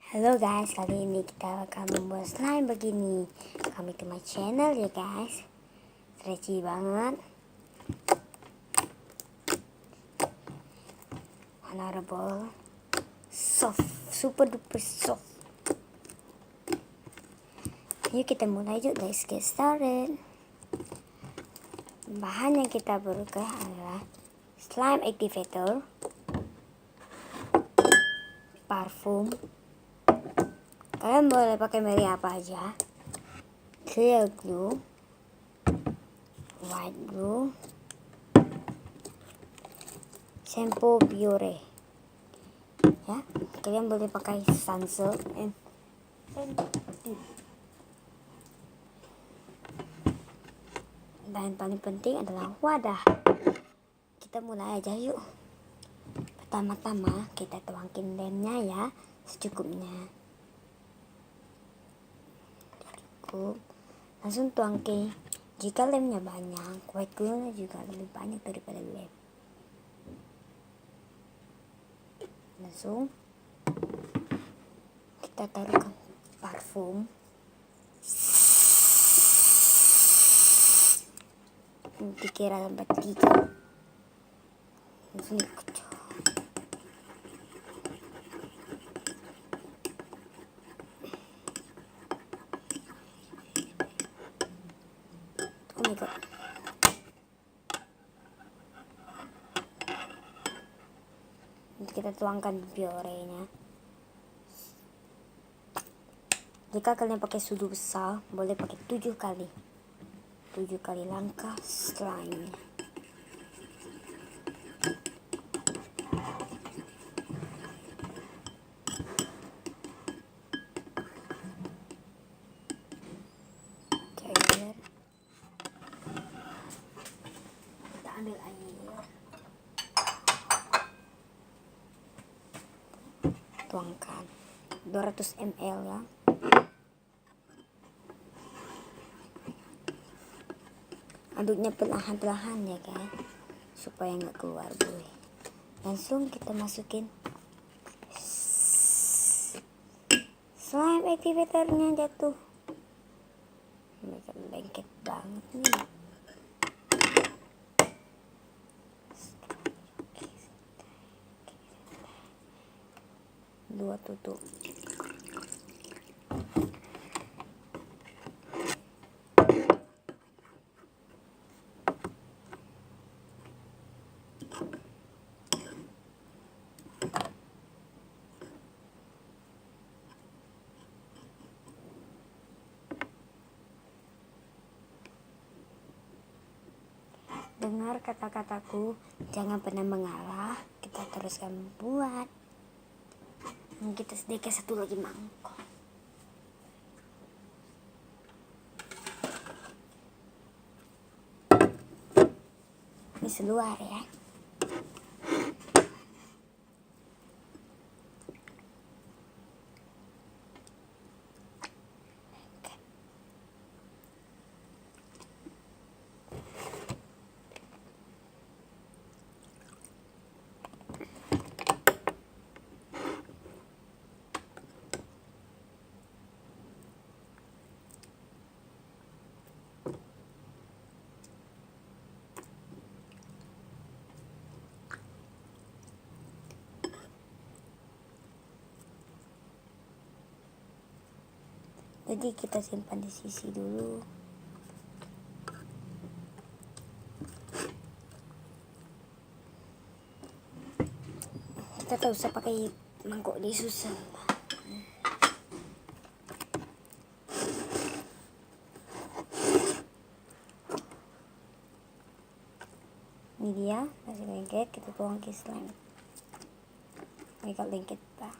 Halo guys, kali ini kita akan membuat slime begini. Kami ke my channel ya guys. Stretchy banget, honorable, soft, super duper soft. Yuk kita mulai yuk, let's get started. Bahan yang kita perlukan adalah slime activator, parfum. Kalian boleh pakai merek apa aja. Clear glue, white glue, shampoo Biore. Ya, kalian boleh pakai sunsilk and dan paling penting adalah wadah. Kita mulai aja yuk. Pertama-tama kita tuangkin lemnya ya, secukupnya. Cukup. Langsung tuangkin. Jika lemnya banyak, white glue juga lebih banyak daripada lem. Langsung kita taruhkan parfum. Dikira sampai 3. Langsung dikocok. Oh my god. Kita tuangkan biorenya. Jika kalian pakai sudu besar, boleh pakai 7 kali. 7 kali langkah slime. Cair. Kita ambil air. Tuangkan 200 ml ya. Aduknya perlahan-lahan ya guys, supaya nggak keluar buih. Langsung kita masukin slime activatornya jatuh. Mereka lengket banget nih. Dua tutup. Dengar kata-kataku, jangan pernah mengalah. Kita teruskan buat. Kita sedikit satu lagi mangkok. Ini seluar ya. Jadi kita simpan di sisi dulu. Kita tak usah pakai mangkok di susah. Ini dia masih lengket, kita tuang ke slime. Agak lengket pak.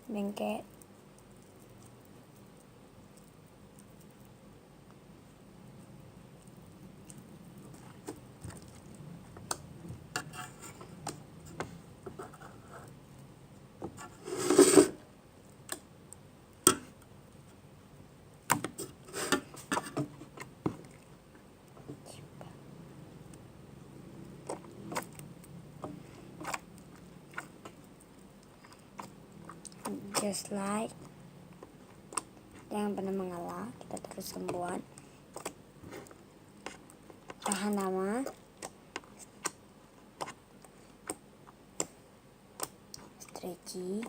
bengkek. Just like, jangan pernah mengalah, kita terus membuat, tahan lama, stretchy,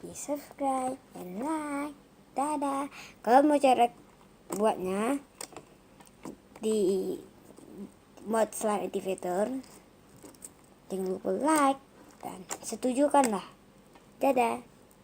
please subscribe and like. Dadah. Kalau mau cara buatnya di mod slime activator, jangan lupa like dan setujukanlah. Dadah.